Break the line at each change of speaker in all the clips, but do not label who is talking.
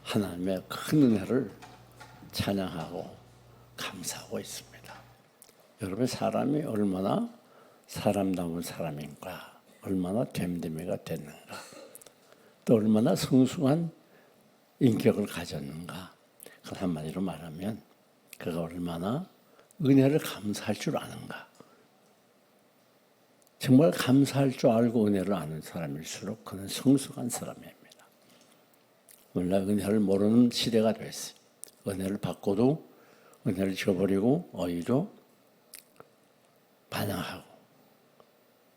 하나님의 큰 은혜를 찬양하고 감사하고 있습니다. 여러분, 사람이 얼마나 사람다운 사람인가, 얼마나 됨됨이가 됐는가, 또 얼마나 성숙한 인격을 가졌는가, 그 한마디로 말하면 그가 얼마나 은혜를 감사할 줄 아는가. 정말 감사할 줄 알고 은혜를 아는 사람일수록 그는 성숙한 사람입니다. 오늘날 은혜를 모르는 시대가 됐어요. 은혜를 받고도 은혜를 줘버리고 오히려 반항하고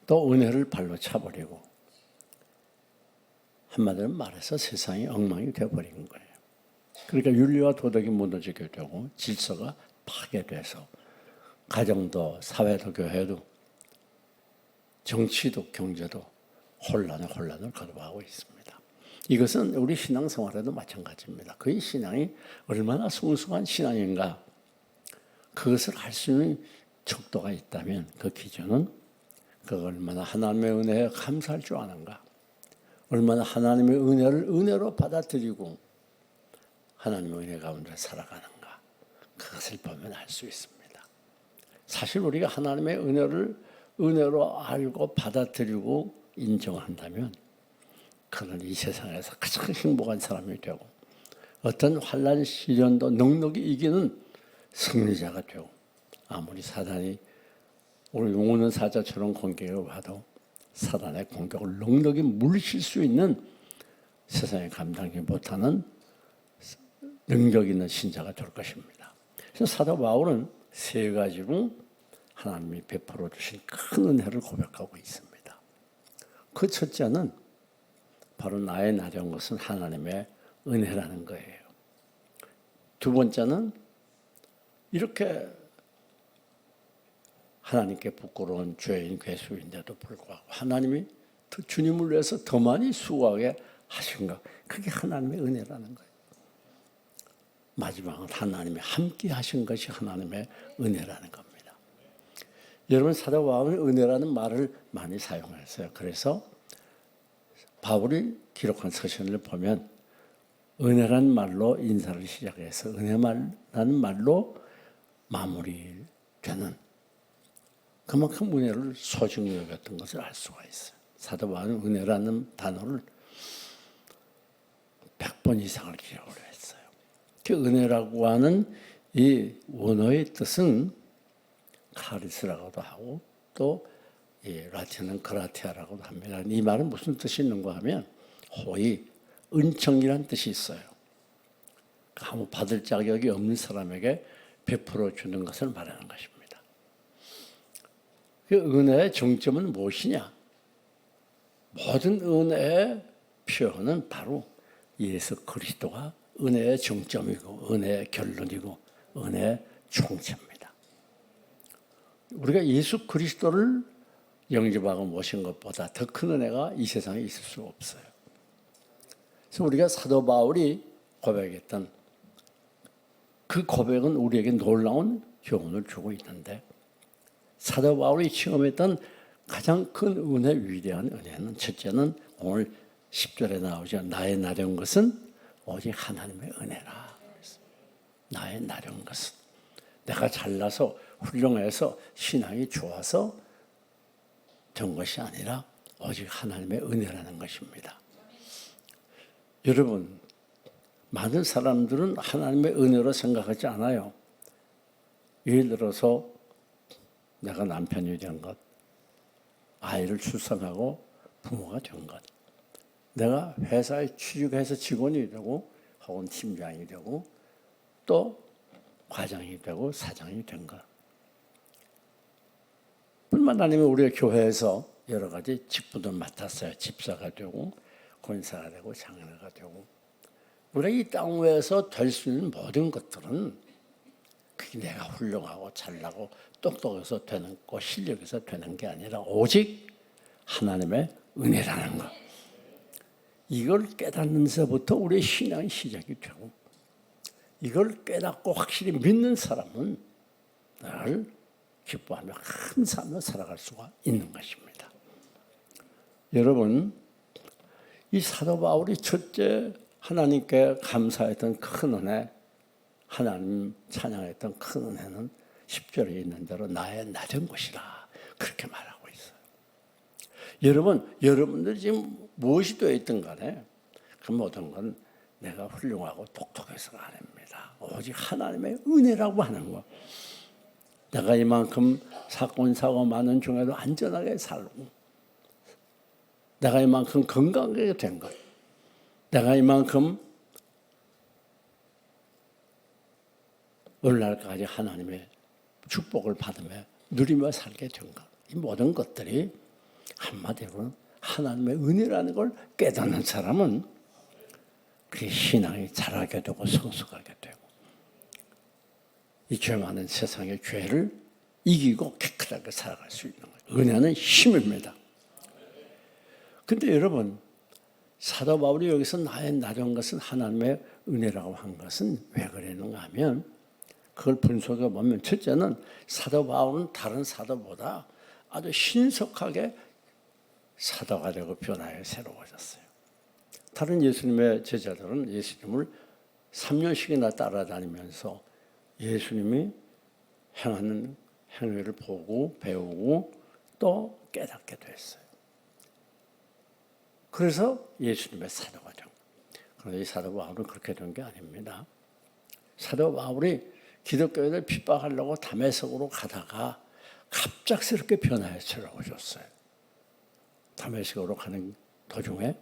또 은혜를 발로 차버리고, 한마디로 말해서 세상이 엉망이 되어버린 거예요. 그러니까 윤리와 도덕이 무너지게 되고 질서가 파괴돼서 가정도 사회도 교회도 정치도 경제도 혼란을 거듭하고 있습니다. 이것은 우리 신앙생활에도 마찬가지입니다. 그의 신앙이 얼마나 성숙한 신앙인가, 그것을 알 수 있는 척도가 있다면 그 기준은 그가 얼마나 하나님의 은혜에 감사할 줄 아는가, 얼마나 하나님의 은혜를 은혜로 받아들이고 하나님의 은혜 가운데 살아가는가, 그것을 보면 알 수 있습니다. 사실 우리가 하나님의 은혜를 은혜로 알고 받아들이고 인정한다면 그는 이 세상에서 가장 행복한 사람이 되고 어떤 환난 시련도 넉넉히 이기는 승리자가 되고, 아무리 사단이 우리 용우는 사자처럼 공격을 봐도 사단의 공격을 넉넉히 물리칠 수 있는 세상에 감당하지 못하는 능력 있는 신자가 될 것입니다. 그래서 사도 바울은 세 가지로 하나님이 베풀어 주신 큰 은혜를 고백하고 있습니다. 그 첫째는 바로 나의 나된 것은 하나님의 은혜라는 거예요. 두 번째는 이렇게 하나님께 부끄러운 죄인 괴수인데도 불구하고 하나님이 주님을 위해서 더 많이 수고하게 하신 것, 그게 하나님의 은혜라는 거예요. 마지막은 하나님이 함께 하신 것이 하나님의 은혜라는 겁니다. 여러분, 사도 바울은 은혜라는 말을 많이 사용했어요. 그래서 바울이 기록한 서신을 보면 은혜라는 말로 인사를 시작해서 은혜라는 말로 마무리되는, 그만큼 은혜를 소중히 여겼던 것을 알 수가 있어요. 사도 바울은 은혜라는 단어를 100번 이상을 기록을 했어요. 그 은혜라고 하는 이 원어의 뜻은 카리스라고도 하고 또 라틴은 그라티아라고도 합니다. 이 말은 무슨 뜻이 있는가 하면 호의, 은총이라는 뜻이 있어요. 아무 받을 자격이 없는 사람에게 베풀어 주는 것을 말하는 것입니다. 그 은혜의 정점은 무엇이냐? 모든 은혜의 표현은 바로 예수 그리스도가 은혜의 정점이고 은혜의 결론이고 은혜의 총체입니다. 우리가 예수 그리스도를 영접하고 모신 것보다 더 큰 은혜가 이 세상에 있을 수 없어요. 그래서 우리가 사도 바울이 고백했던 그 고백은 우리에게 놀라운 교훈을 주고 있는데, 사도 바울이 경험했던 가장 큰 은혜, 위대한 은혜는 첫째는 오늘 10절에 나오죠. 나의 나된 것은 오직 하나님의 은혜라. 나의 나된 것은 내가 잘나서 훌륭해서 신앙이 좋아서 된 것이 아니라 오직 하나님의 은혜라는 것입니다. 여러분, 많은 사람들은 하나님의 은혜로 생각하지 않아요. 예를 들어서 내가 남편이 된 것, 아이를 출산하고 부모가 된 것, 내가 회사에 취직해서 직원이 되고 혹은 팀장이 되고 또 과장이 되고 사장이 된 것, 뿐만 아니라 우리가 교회에서 여러 가지 직분을 맡았어요. 집사가 되고 권사가 되고 장로가 되고, 우리가 이 땅 위에서 될 수 있는 모든 것들은 그게 내가 훌륭하고 잘나고 똑똑해서 되는 거, 실력에서 되는 게 아니라 오직 하나님의 은혜라는 것. 이걸 깨닫는 데서부터 우리의 신앙이 시작이 되고, 이걸 깨닫고 확실히 믿는 사람은 늘 기뻐하며 감사하며 살아갈 수가 있는 것입니다. 여러분, 이 사도 바울이 첫째 하나님께 감사했던 큰 은혜, 하나님 찬양했던 큰 은혜는 10절에 있는 대로 나의 낮은 곳이라 그렇게 말하고 있어요. 여러분들이 지금 무엇이 되어 있든 간에 그 모든 건 내가 훌륭하고 똑똑해서가 아닙니다. 오직 하나님의 은혜라고 하는 거. 내가 이만큼 사건 사고 많은 중에도 안전하게 살고, 내가 이만큼 건강하게 된 것, 내가 이만큼 오늘날까지 하나님의 축복을 받으며 누리며 살게 된 것, 이 모든 것들이 한마디로 하나님의 은혜라는 걸 깨닫는 사람은 그 신앙이 자라게 되고 성숙하게 되고 이 죄 많은 세상의 죄를 이기고 깨끗하게 살아갈 수 있는 거예요. 은혜는 힘입니다. 근데 여러분, 사도 바울이 여기서 나의 낮은 것은 하나님의 은혜라고 한 것은 왜 그러는가 하면 그걸 분석해 보면 첫째는 사도 바울은 다른 사도보다 아주 신속하게 사도가 되고 변화에 새로워졌어요. 다른 예수님의 제자들은 예수님을 3년씩이나 따라다니면서 예수님이 행하는 행위를 보고 배우고 또 깨닫게 됐어요. 그래서 예수님의 사도가 된 거예요. 그런데 이 사도 바울은 그렇게 된 게 아닙니다. 사도 바울이 기독교인을 핍박하려고 다메섹으로 가다가 갑작스럽게 변화에 새로워졌어요. 다메섹으로 가는 도중에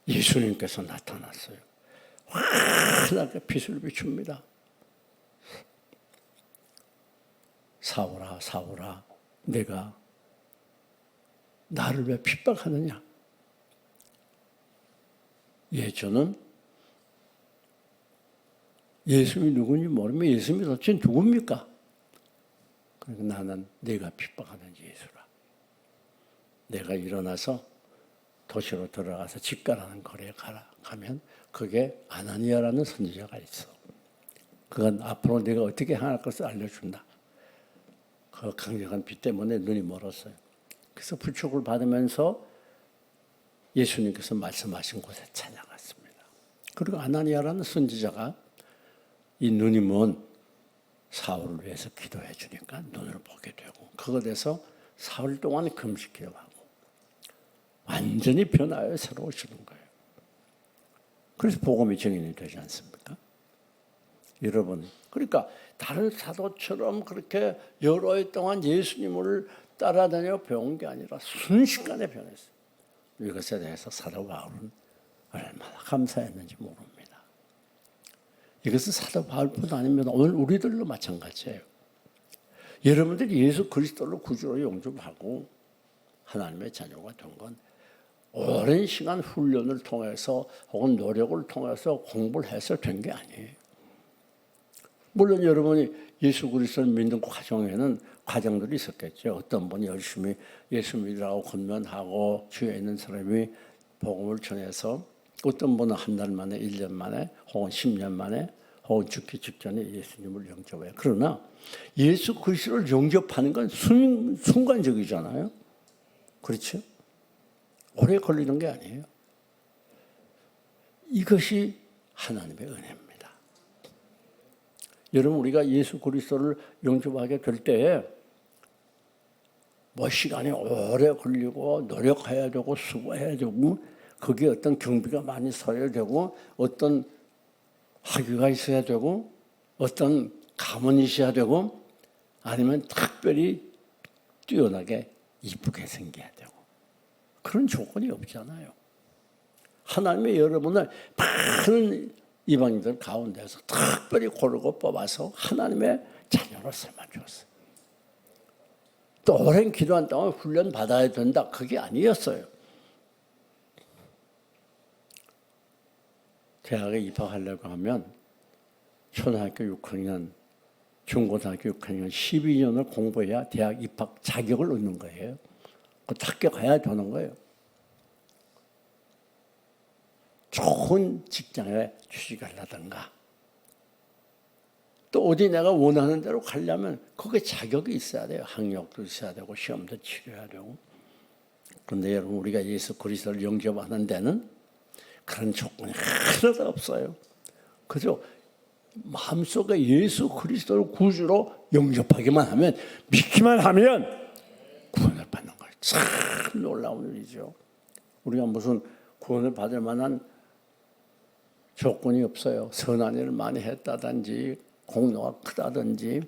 예수님께서 나타났어요. 환하게 빛을 비춥니다. 사울아, 사울아, 내가 나를 왜 핍박하느냐? 저는 예수님이 누군지 모르면 예수님이 도대체 누굽니까? 그러니까 나는 내가 핍박하는 예수라. 내가 일어나서 도시로 들어가서 집가라는 거리에 가면 그게 아나니아라는 선지자가 있어. 그건 앞으로 내가 어떻게 행할 것을 알려준다. 그 강력한 빛 때문에 눈이 멀었어요. 그래서 부축을 받으면서 예수님께서 말씀하신 곳에 찾아갔습니다. 그리고 아나니아라는 선지자가 이 눈이 먼 사울을 위해서 기도해 주니까 눈을 보게 되고 그것에서 사흘 동안 금식기도하고 완전히 변화해 새로워지는 거예요. 그래서 복음이 증인이 되지 않습니까? 여러분, 그러니까 다른 사도처럼 그렇게 여러 해 동안 예수님을 따라다녀 배운 게 아니라 순식간에 변했어요. 이것에 대해서 사도 바울은 얼마나 감사했는지 모릅니다. 이것은 사도 바울뿐 아닙니다. 오늘 우리들도 마찬가지예요. 여러분들이 예수 그리스도를 구주로 영접하고 하나님의 자녀가 된 건 오랜 시간 훈련을 통해서 혹은 노력을 통해서 공부를 해서 된 게 아니에요. 물론 여러분이 예수 그리스도를 믿는 과정에는 과정들이 있었겠죠. 어떤 분이 열심히 예수 믿으라고 권면하고 주위에 있는 사람이 복음을 전해서 어떤 분은 한 달 만에 1년 만에 혹은 10년 만에 혹은 죽기 직전에 예수님을 영접해요. 그러나 예수 그리스도를 영접하는 건 순간적이잖아요. 그렇죠? 오래 걸리는 게 아니에요. 이것이 하나님의 은혜입니다. 여러분, 우리가 예수 그리스도를 영접하게 될 때에 뭐 시간이 오래 걸리고 노력해야 되고 수고해야 되고 거기에 어떤 경비가 많이 서야 되고 어떤 학위가 있어야 되고 어떤 가문이 있어야 되고 아니면 특별히 뛰어나게 이쁘게 생겨야 되고 그런 조건이 없잖아요. 하나님이 여러분을 많은 이방인들 가운데서 특별히 고르고 뽑아서 하나님의 자녀로 삼아주었어요. 또 오랜 기도한 동안 훈련 받아야 된다. 그게 아니었어요. 대학에 입학하려고 하면 초등학교 6학년, 중고등학교 6학년 12년을 공부해야 대학 입학 자격을 얻는 거예요. 그 합격해야 되는 거예요. 좋은 직장에 취직하려든가 또 어디 내가 원하는 대로 가려면 거기에 자격이 있어야 돼요. 학력도 있어야 되고 시험도 치러야 되고. 그런데 여러분 우리가 예수 그리스도를 영접하는 데는 그런 조건이 하나도 없어요. 그저 마음속에 예수 그리스도를 구주로 영접하기만 하면, 믿기만 하면 구원을 받는 거예요. 참 놀라운 일이죠. 우리가 무슨 구원을 받을 만한 조건이 없어요. 선한 일을 많이 했다든지, 공로가 크다든지,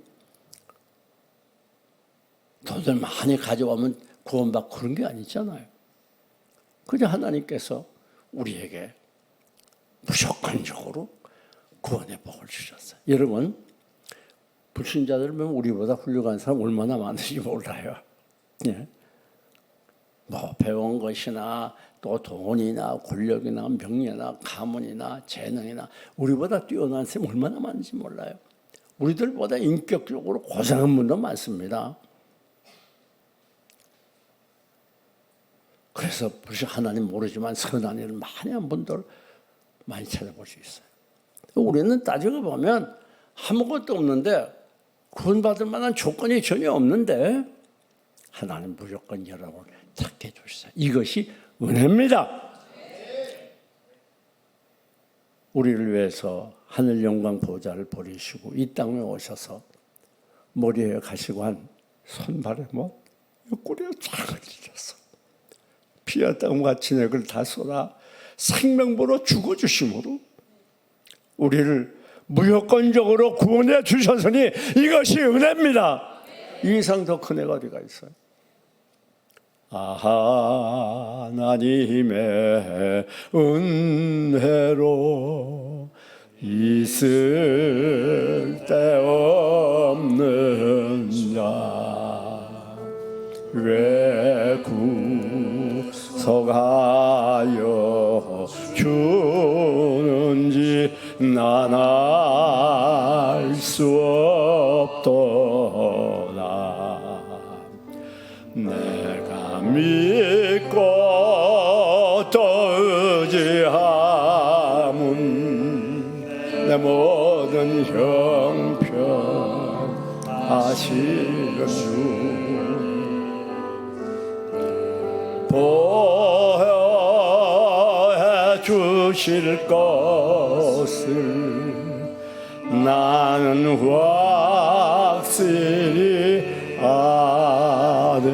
돈을 많이 가져오면 구원받고 그런 게 아니잖아요. 그저 하나님께서 우리에게 무조건적으로 구원의 복을 주셨어요. 여러분, 불신자들 보면 우리보다 훌륭한 사람 얼마나 많은지 몰라요. 예. 뭐 배운 것이나 또 돈이나 권력이나 명예나 가문이나 재능이나 우리보다 뛰어난 사람이 얼마나 많은지 몰라요. 우리들보다 인격적으로 고상한 분도 많습니다. 그래서 벌써 하나님 모르지만 선한 일을 많이 한 분들 많이 찾아볼 수 있어요. 우리는 따지고 보면 아무것도 없는데, 구원받을 만한 조건이 전혀 없는데 하나님 무조건 여러분을 찾게 해주셨어요. 이것이 은혜입니다. 우리를 위해서 하늘 영광 보좌를 버리시고 이 땅에 오셔서 머리에 가시고 한 손발에 뭐 옆구리에 쫙 찢어서 피와 땀과 진액을 다 쏟아 생명보로 죽어주심으로 우리를 무조건적으로 구원해 주셨으니 이것이 은혜입니다. 이 이상 더 큰 은혜가 어디가 있어요? 하나님의 은혜로 있을 데 없는 자 왜 구속하여 주는지 난 알 수 없도다. 내가 믿고 또 의지함은 내 모든 형편하시는 주 보호해 주실 것을 나는 확실히 아네.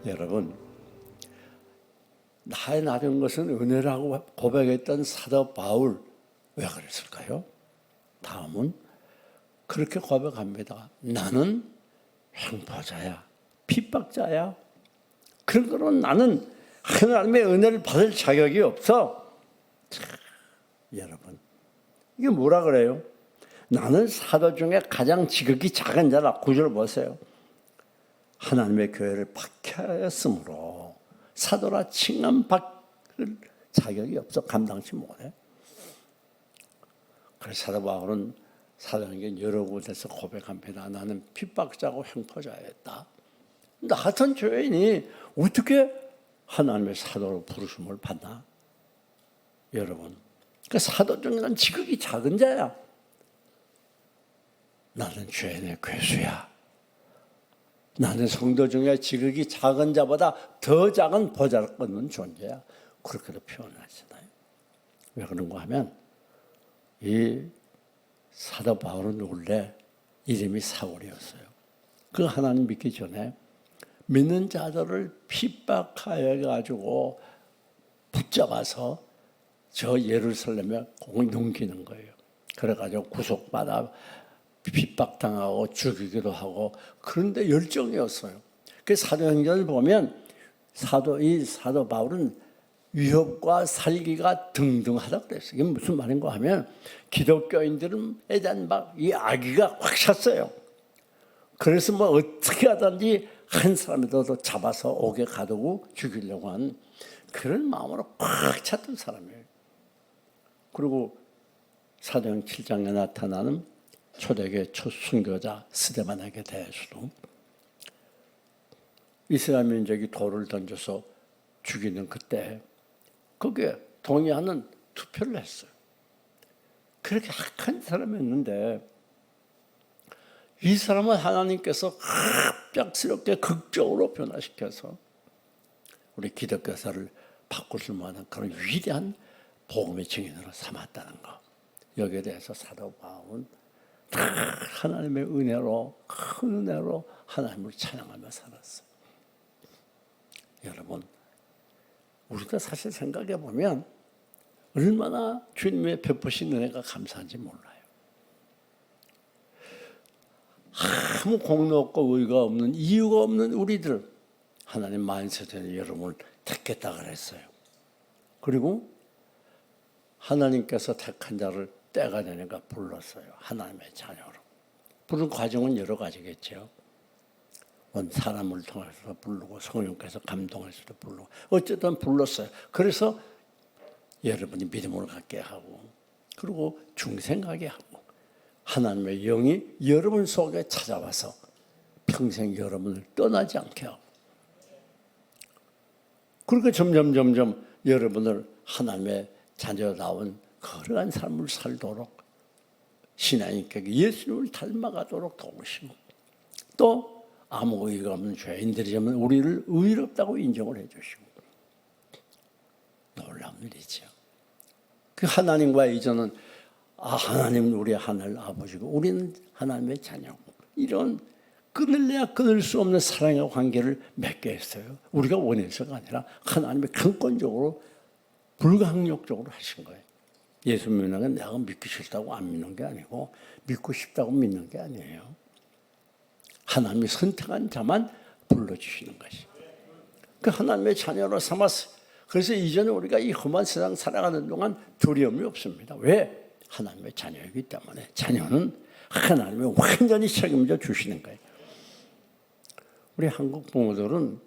여러분, 나의 나른 것은 은혜라고 고백했던 사도 바울, 왜 그랬을까요? 다음은 그렇게 고백합니다. 나는 횡포자야, 핍박자야. 그런 거로 나는 하나님의 은혜를 받을 자격이 없어. 여러분, 이게 뭐라 그래요? 나는 사도 중에 가장 지극히 작은 자라. 구절 보세요. 하나님의 교회를 박해하였으므로 사도라 칭함받을 자격이 없어. 감당치 못해. 그래서 사도 바울은 사도행전 여러 곳에서 고백합니다. 나는 핍박자고 횡포자였다. 나 같은 죄인이 어떻게 하나님의 사도로 부르심을 받나? 여러분, 그 사도 중에 난 지극히 작은 자야. 나는 죄인의 괴수야. 나는 성도 중에 지극히 작은 자보다 더 작은 보잘것없는 존재야. 그렇게도 표현하시나요? 왜 그런가 하면 이 사도 바울은 원래 이름이 사울이었어요. 그 하나님 믿기 전에 믿는 자들을 핍박하여 가지고 붙잡아서 저 예루살렘에 공을 넘기는 거예요. 그래가지고 구속받아 핍박당하고 죽이기도 하고, 그런데 열정이었어요. 그 사도행전을 보면 이 사도 바울은 위협과 살기가 등등하다고 그랬어요. 이게 무슨 말인가 하면 기독교인들에 대한 막 이 악의가 확 찼어요. 그래서 뭐 어떻게 하든지 한 사람이라도 잡아서 옥에 가두고 죽이려고 한 그런 마음으로 꽉 찼던 사람이에요. 그리고 사도행 7장에 나타나는 초대교회 첫 순교자 스데반에게 대해서도 이스라엘 민족이 돌을 던져서 죽이는 그때 거기에 동의하는 투표를 했어요. 그렇게 악한 사람이었는데 이 사람은 하나님께서 갑작스럽게 극적으로 변화시켜서 우리 기독교사를 바꿀 만한 그런 위대한 복음의 증인으로 삼았다는 것. 여기에 대해서 사도 바울은 다 하나님의 은혜로, 큰 은혜로 하나님을 찬양하며 살았어요. 여러분, 우리도 사실 생각해 보면 얼마나 주님의 베푸신 은혜가 감사한지 몰라요. 아무 공로 없고 의가 없는, 이유가 없는 우리들, 하나님 만세전에 여러분을 택했다 그랬어요. 그리고 하나님께서 택한 자를 때가 되니까 불렀어요. 하나님의 자녀로. 부른 과정은 여러 가지겠죠. 사람을 통해서 부르고 성령께서 감동해서도 부르고 어쨌든 불렀어요. 그래서 여러분이 믿음을 갖게 하고 그리고 중생하게 하고 하나님의 영이 여러분 속에 찾아와서 평생 여러분을 떠나지 않게 하고 그렇게 점점 여러분을 하나님의 자녀다운 거룩한 삶을 살도록 신앙인께 예수님을 닮아가도록 도우시고 또 아무 의의가 없는 죄인들이지만 우리를 의롭다고 인정을 해주시고 놀라운 일이죠. 그 하나님과 이전은 하나님은 우리 하늘 아버지고 우리는 하나님의 자녀고 이런 끊을래야 끊을 수 없는 사랑의 관계를 맺게 했어요. 우리가 원해서가 아니라 하나님이 강권적으로 불가항력적으로 하신 거예요. 예수 믿는 건 내가 믿기 싫다고 안 믿는 게 아니고 믿고 싶다고 믿는 게 아니에요. 하나님이 선택한 자만 불러주시는 것이. 그 하나님의 자녀로 삼았어요. 그래서 이전에 우리가 이 험한 세상 살아가는 동안 두려움이 없습니다. 왜? 하나님의 자녀이기 때문에. 자녀는 하나님이 완전히 책임져 주시는 거예요. 우리 한국 부모들은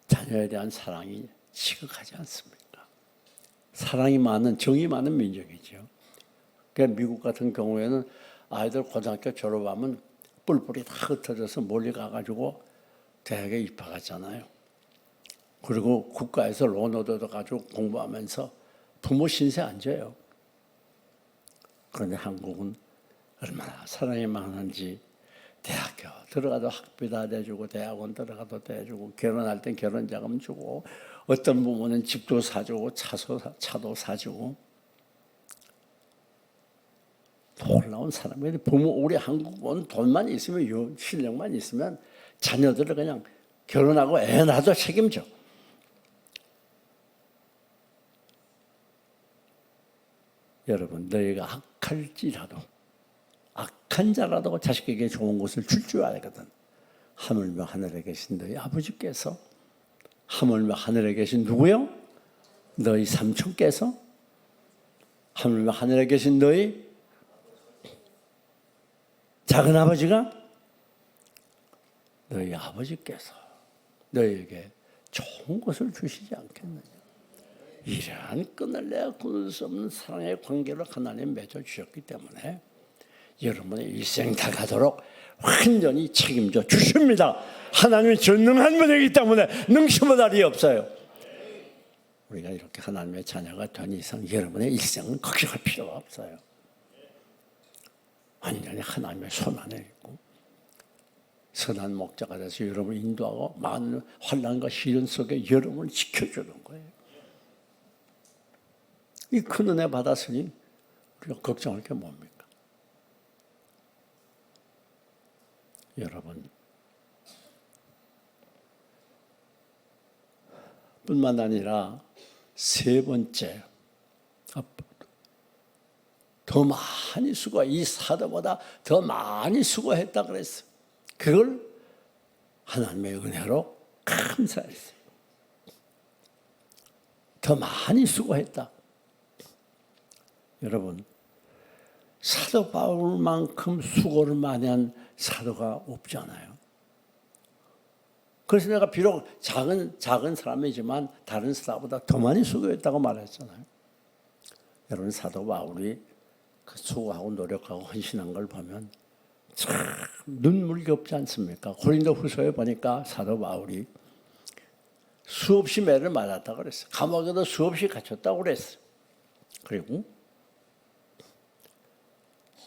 자녀에 대한 사랑이 지극하지 않습니까? 사랑이 많은, 정이 많은 민족이죠. 그러니까 미국 같은 경우에는 아이들 고등학교 졸업하면 뿔뿔이 다 흩어져서 멀리 가가지고 대학에 입학하잖아요. 그리고 국가에서 론 얻어가지고 공부하면서 부모 신세 안 져요. 그런데 한국은 얼마나 사랑이 많은지 대학교 들어가도 학비 다 대주고 대학원 들어가도 대주고 결혼할 땐 결혼자금 주고 어떤 부모는 집도 사주고 차도 사주고 놀라운 사람이에요. 부모 우리 한국은 돈만 있으면 실력만 있으면 자녀들을 그냥 결혼하고 애 낳아도 책임져. 여러분 너희가 악할지라도 악한 자라도 자식에게 좋은 것을 줄 줄 알거든. 하물며 하늘에 계신 너희 아버지께서 하물며 하늘에 계신 누구요? 너희 삼촌께서 하물며 하늘에 계신 너희 작은 아버지가 너희 아버지께서 너희에게 좋은 것을 주시지 않겠느냐. 이러한 끊을래야 끊을 수 없는 사랑의 관계를 하나님 맺어주셨기 때문에 여러분의 일생 다 가도록 완전히 책임져 주십니다. 하나님이 전능한 분이기 때문에 능심보다 리 없어요. 우리가 이렇게 하나님의 자녀가 된 이상 여러분의 일생은 걱정할 필요가 없어요. 완전히 하나님의 손 안에 있고 선한 목자가 돼서 여러분을 인도하고 많은 환난과 시련 속에 여러분을 지켜주는 거예요. 이 큰 은혜 받았으니 우리가 걱정할 게 뭡니까? 여러분 뿐만 아니라 세 번째 더 많이 이 사도보다 더 많이 수고했다 그랬어요. 그걸 하나님의 은혜로 감사했어요. 더 많이 수고했다. 여러분 사도 바울만큼 수고를 많이 한 사도가 없잖아요. 그래서 내가 비록 작은 사람이지만 다른 사도보다 더 많이 수고했다고 말했잖아요. 여러분 사도 바울이 그 수고하고 노력하고 헌신한 걸 보면 참 눈물겹지 않습니까? 고린도후서에 보니까 사도 바울이 수없이 매를 맞았다고 그랬어요. 감옥에도 수없이 갇혔다고 그랬어요. 그리고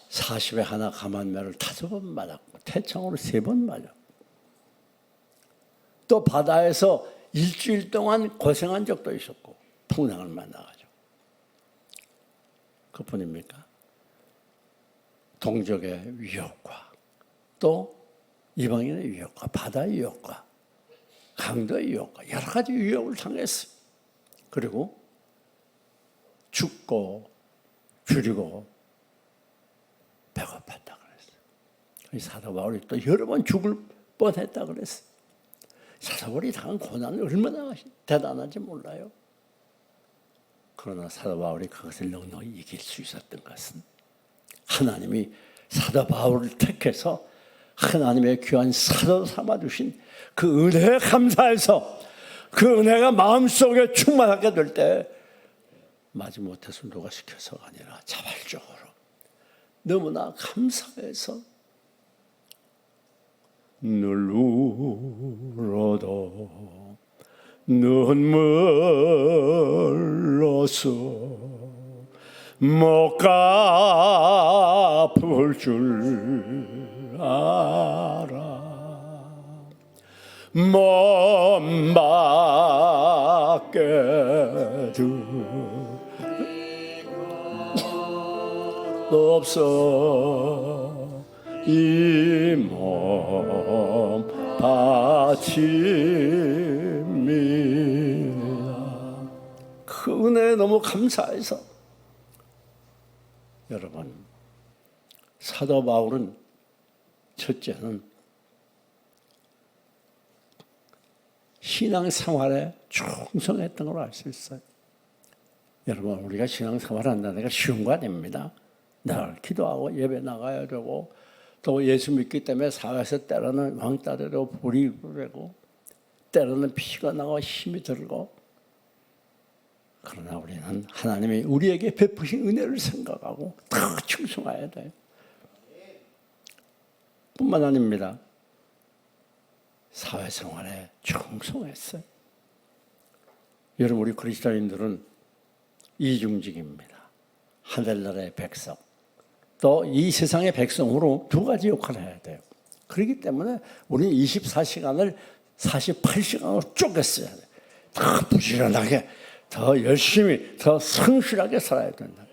40에 하나 감한매를 5번 맞았고 태창으로 3번 맞았고 또 바다에서 일주일 동안 고생한 적도 있었고 풍랑을 만나가지고. 그뿐입니까? 동족의 위협과 또 이방인의 위협과 바다의 위협과 강도의 위협과 여러 가지 위협을 당했어요. 그리고 죽고 줄이고 배고팠다 그랬어요. 사도 바울이 또 여러 번 죽을 뻔했다 그랬어요. 사도 바울이 당한 고난이 얼마나 대단한지 몰라요. 그러나 사도 바울이 그것을 넉넉히 이길 수 있었던 것은 하나님이 사도 바울을 택해서 하나님의 귀한 사도 삼아주신 그 은혜에 감사해서 그 은혜가 마음속에 충만하게 될 때 마지못해서 누가 시켜서가 아니라 자발적으로 너무나 감사해서 눈물로도 눈물로서 못 갚을 줄 알아 몸 밖에도 없어 이 몸 바칩니다. 그 은혜에 너무 감사해서 여러분 사도 바울은 첫째는 신앙생활에 충성했던 걸 알 수 있어요. 여러분 우리가 신앙생활을 한다는 게 쉬운 거 아닙니다. 늘 기도하고 예배 나가야 되고 또 예수 믿기 때문에 사회에서 때로는 왕따 되고 불이 되고 때로는 피가 나고 힘이 들고 그러나 우리는 하나님이 우리에게 베푸신 은혜를 생각하고 다 충성해야 돼요. 뿐만 아닙니다. 사회생활에 충성했어요. 여러분 우리 그리스도인들은 이중직입니다. 하늘나라의 백성 또 이 세상의 백성으로 두 가지 역할을 해야 돼요. 그렇기 때문에 우리는 24시간을 48시간으로 쪼갰어야 돼요. 더 부지런하게 더 열심히 더 성실하게 살아야 된다.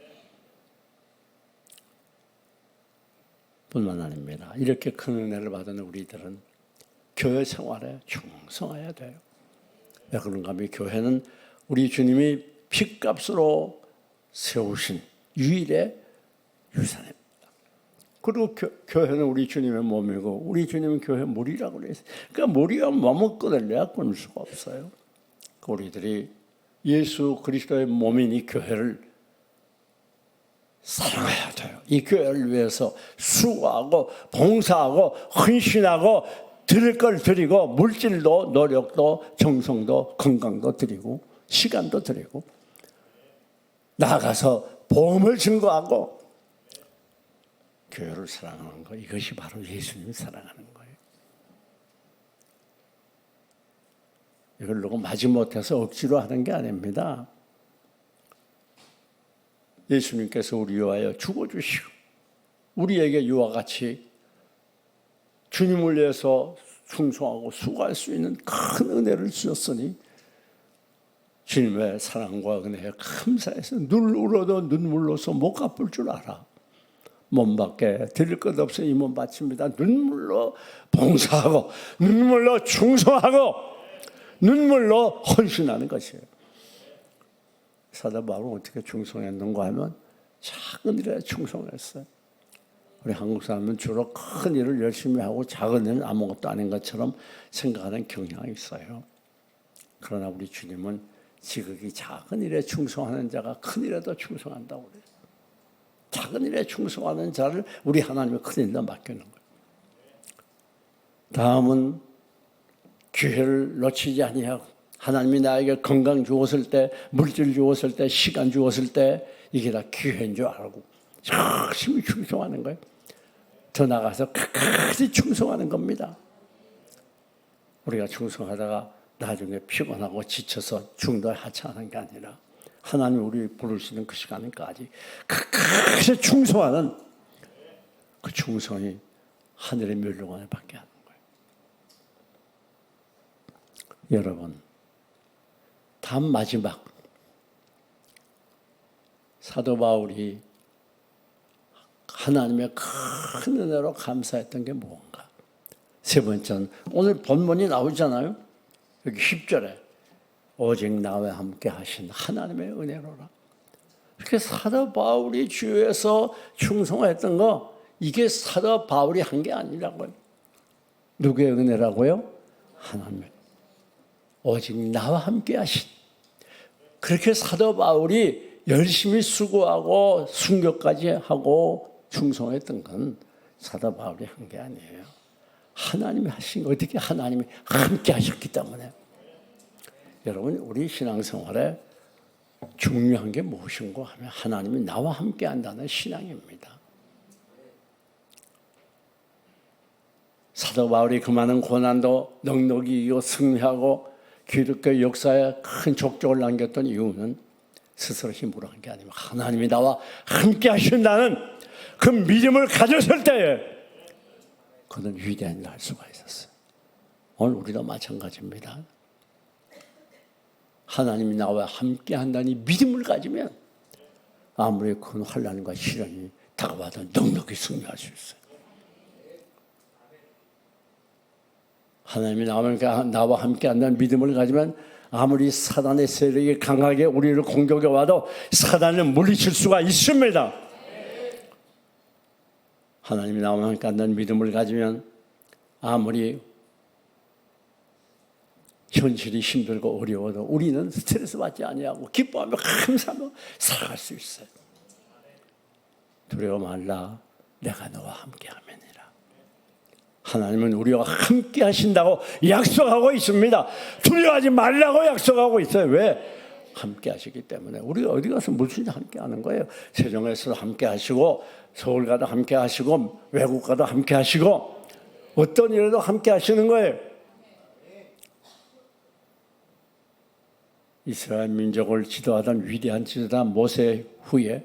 뿐만 아닙니다. 이렇게 큰 은혜를 받은 우리들은 교회 생활에 충성해야 돼요. 왜 그런가 하면 교회는 우리 주님이 핏값으로 세우신 유일의 유산입니다. 그리고 교회는 우리 주님의 몸이고 우리 주님은 교회 무리라고 그랬어요. 그러니까 무리가 몸을 끊을래야 끊을 수가 없어요. 우리들이 예수 그리스도의 몸인 교회를 사랑해야 돼요. 이 교회를 위해서 수고하고 봉사하고 헌신하고 드릴 걸 드리고 물질도 노력도 정성도 건강도 드리고 시간도 드리고 나아가서 복음을 증거하고 교회를 사랑하는 거 이것이 바로 예수님을 사랑하는 거예요. 이걸 누구 마지못해서 억지로 하는 게 아닙니다. 예수님께서 우리 위하여 죽어주시고 우리에게 이와 같이 주님을 위해서 충성하고 수고할 수 있는 큰 은혜를 주셨으니 주님의 사랑과 은혜에 감사해서 눈물로도 눈물로서 못 갚을 줄 알아. 몸밖에 드릴 것 없어 이 몸 바칩니다. 눈물로 봉사하고 눈물로 충성하고 눈물로 헌신하는 것이에요. 사도 바울은 어떻게 충성했는가 하면 작은 일에 충성했어요. 우리 한국 사람은 주로 큰 일을 열심히 하고 작은 일은 아무것도 아닌 것처럼 생각하는 경향이 있어요. 그러나 우리 주님은 지극히 작은 일에 충성하는 자가 큰 일에도 충성한다고 그래요. 작은 일에 충성하는 자를 우리 하나님의 큰 일로 맡기는 거예요. 다음은 기회를 놓치지 아니하고 하나님이 나에게 건강 주었을 때, 물질 주었을 때, 시간 주었을 때 이게 다 기회인 줄 알고 열심히 충성하는 거예요. 더 나가서 끝까지 충성하는 겁니다. 우리가 충성하다가 나중에 피곤하고 지쳐서 중도에 하차하는 게 아니라 하나님 우리 부르시는 그 시간까지 끝까지 충성하는 그 충성이 하늘의 멸류관을 받게 하는 거예요. 여러분 다음 마지막 사도 바울이 하나님의 큰 은혜로 감사했던 게 뭔가? 세 번째는 오늘 본문이 나오잖아요. 여기 10절에 오직 나와 함께 하신 하나님의 은혜로라. 이렇게 사도 바울이 주에서 충성했던 거, 이게 사도 바울이 한 게 아니라고요. 누구의 은혜라고요? 하나님의. 오직 나와 함께 하신. 그렇게 사도 바울이 열심히 수고하고 순교까지 하고 충성했던 건 사도 바울이 한 게 아니에요. 하나님이 하신 거, 어떻게 하나님이 함께 하셨기 때문에. 여러분, 우리 신앙생활에 중요한 게 무엇인가 하면 하나님이 나와 함께 한다는 신앙입니다. 사도 바울이 그 많은 고난도 넉넉히 이기고 승리하고 기독교 역사에 큰 족적을 남겼던 이유는 스스로 힘으로 한 게 아니고 하나님이 나와 함께 하신다는 그 믿음을 가졌을 때에 그는 위대한 일을 할 수가 있었어요. 오늘 우리도 마찬가지입니다. 하나님이 나와 함께 한다는 믿음을 가지면 아무리 큰 환난과 시련이 다가와도 넉넉히 승리할 수 있어요. 하나님이 나와 함께 한다는 믿음을 가지면 아무리 사단의 세력이 강하게 우리를 공격해 와도 사단을 물리칠 수가 있습니다. 하나님이 나와 함께 한다는 믿음을 가지면 아무리 현실이 힘들고 어려워도 우리는 스트레스 받지 아니하고 기뻐하며 감사하며 살아갈 수 있어요. 두려워 말라, 내가 너와 함께 하면이라. 하나님은 우리와 함께 하신다고 약속하고 있습니다. 두려워하지 말라고 약속하고 있어요. 왜? 함께 하시기 때문에. 우리가 어디 가서 무슨 함께 하는 거예요? 세종에서도 함께 하시고 서울 가도 함께 하시고 외국 가도 함께 하시고 어떤 일에도 함께 하시는 거예요. 이스라엘 민족을 지도하던 위대한 지도자 모세 후에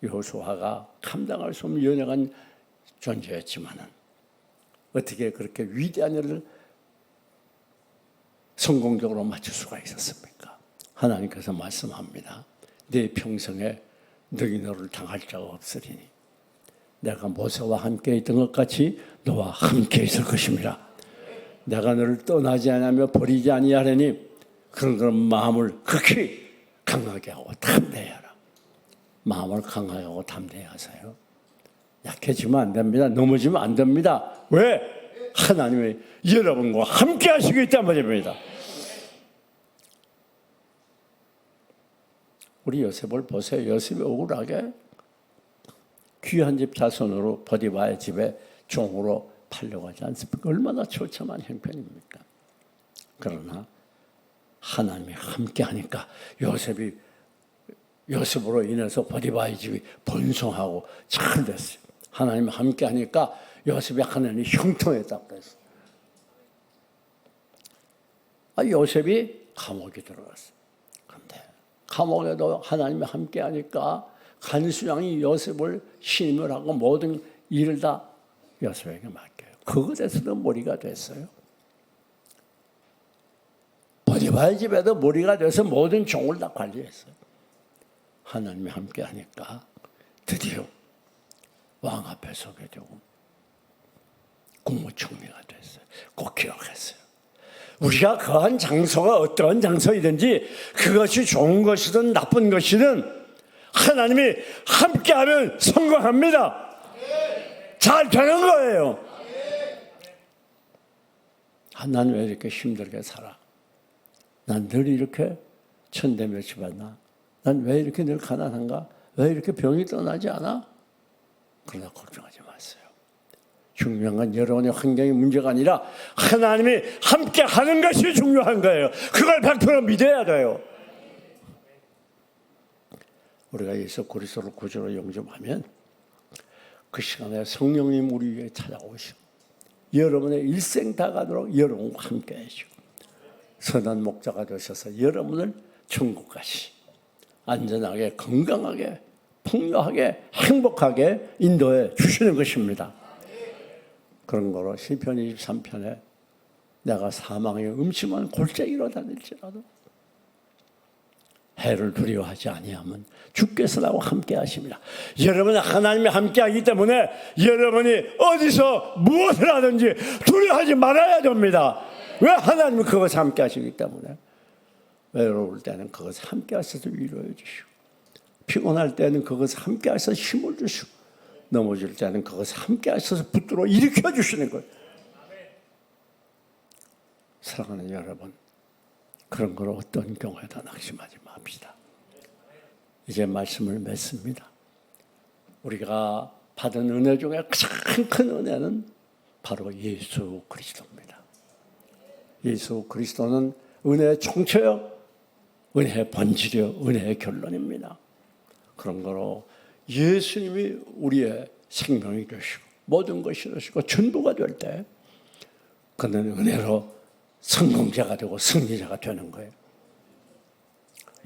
여호수아가 감당할 수 없는 연약한 존재였지만은 어떻게 그렇게 위대한 일을 성공적으로 마칠 수가 있었습니까? 하나님께서 말씀합니다. 내 평생에 너희 너를 당할 자가 없으리니 내가 모세와 함께 있던 것 같이 너와 함께 있을 것입니다. 내가 너를 떠나지 아니하며 버리지 아니하리니 그런 마음을 극히 강하게 하고 담대히 하라. 마음을 강하게 하고 담대히 하세요. 약해지면 안 됩니다. 넘어지면 안 됩니다. 왜? 하나님이 여러분과 함께 하시기 때문입니다. 우리 요셉을 보세요. 요셉이 억울하게 귀한 집 자손으로 보디바의 집에 종으로 팔려고 하지 않습니까? 얼마나 처참한 형편입니까? 그러나 하나님이 함께 하니까 요셉으로 인해서 보디바의 집이 번성하고 잘 됐어요. 하나님이 함께 하니까 요셉이 하나님이 형통했다고 그랬어요. 요셉이 감옥에 들어갔어요. 그런데 감옥에도 하나님이 함께 하니까 간수장이 요셉을 신임을 하고 모든 일을 다 요셉에게 맡겨요. 그것에서도 머리가 됐어요. 보디바의 집에도 머리가 돼서 모든 종을 다 관리했어요. 하나님이 함께 하니까 드디어 왕 앞에 서게 되고 국무총리가 됐어요. 꼭 기억했어요. 우리가 거한 장소가 어떠한 장소이든지 그것이 좋은 것이든 나쁜 것이든 하나님이 함께하면 성공합니다. 잘 되는 거예요. 난 왜 이렇게 힘들게 살아? 난 늘 이렇게 천대몇이 받나? 난 왜 이렇게 늘 가난한가? 왜 이렇게 병이 떠나지 않아? 그러나 걱정하지 마세요. 중요한 건 여러분의 환경이 문제가 아니라 하나님이 함께 하는 것이 중요한 거예요. 그걸 100% 믿어야 돼요. 우리가 예수 그리스도를 구주로 영접하면 그 시간에 성령님 우리 위에 찾아오시고 여러분의 일생 다 가도록 여러분과 함께 해주고 선한 목자가 되셔서 여러분을 천국 가시 안전하게 건강하게 풍요하게 행복하게 인도해 주시는 것입니다. 그런 거로 시편 23편에 내가 사망의 음침한 골짜기로 다닐지라도 해를 두려워하지 아니하면 주께서 나와 함께 하십니다. 여러분 하나님이 함께 하기 때문에 여러분이 어디서 무엇을 하든지 두려워하지 말아야 됩니다. 왜? 하나님은 그것을 함께 하시기 때문에. 외로울 때는 그것을 함께 하셔서 위로해 주시고, 피곤할 때는 그것을 함께 하셔서 힘을 주시고, 넘어질 때는 그것을 함께 하셔서 붙들어 일으켜 주시는 거예요. 사랑하는 여러분, 그런 걸 어떤 경우에도 낙심하지 맙시다. 이제 말씀을 맺습니다. 우리가 받은 은혜 중에 가장 큰 은혜는 바로 예수 그리스도입니다. 예수 그리스도는 은혜의 총체요, 은혜의 본질이요, 은혜의 결론입니다. 그런 거로 예수님이 우리의 생명이 되시고 모든 것이 되시고 전부가 될 때 그는 은혜로 성공자가 되고 승리자가 되는 거예요.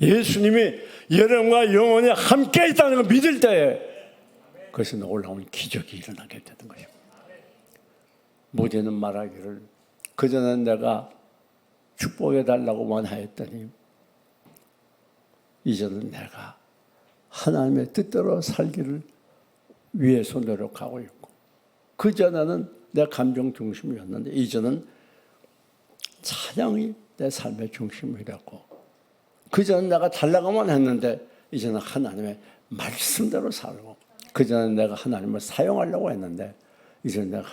예수님이 여러분과 영원히 함께 있다는 걸 믿을 때에 그것은 놀라운 기적이 일어나게 되는 것입니다. 모세는 말하기를 그전엔 내가 축복해 달라고만 하였더니 이제는 내가 하나님의 뜻대로 살기를 위해서 노력하고 있고, 그전에는 내 감정 중심이었는데 이제는 찬양이 내 삶의 중심이 됐고, 그전엔 내가 달라고만 했는데 이제는 하나님의 말씀대로 살고, 그전엔 내가 하나님을 사용하려고 했는데 이제는 내가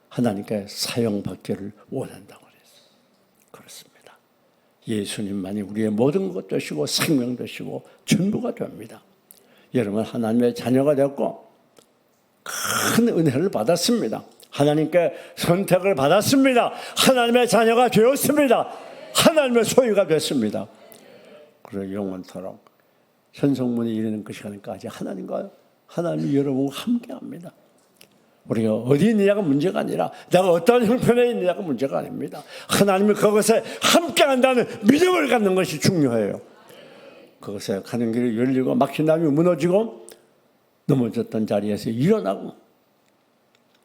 하나님께 사용받기를 원한다고 그랬어요. 그렇습니다. 예수님만이 우리의 모든 것 되시고 생명 되시고 전부가 됩니다. 여러분 하나님의 자녀가 되었고 큰 은혜를 받았습니다. 하나님께 선택을 받았습니다. 하나님의 자녀가 되었습니다. 하나님의 소유가 됐습니다. 그래서 영원토록 현성문이 이르는 그 시간까지 하나님이 여러분과 함께합니다. 우리가 어디 있느냐가 문제가 아니라 내가 어떤 형편에 있느냐가 문제가 아닙니다. 하나님이 그것에 함께한다는 믿음을 갖는 것이 중요해요. 그것에 가는 길이 열리고 막힌 담이 무너지고 넘어졌던 자리에서 일어나고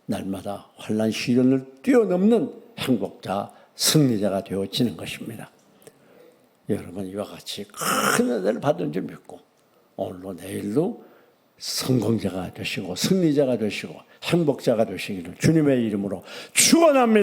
날마다 환난 시련을 뛰어넘는 행복자, 승리자가 되어지는 것입니다. 여러분 이와 같이 큰 은혜를 받은 줄 믿고 오늘로 내일로 성공자가 되시고 승리자가 되시고 행복자가 되시기를 주님의 이름으로 축원합니다.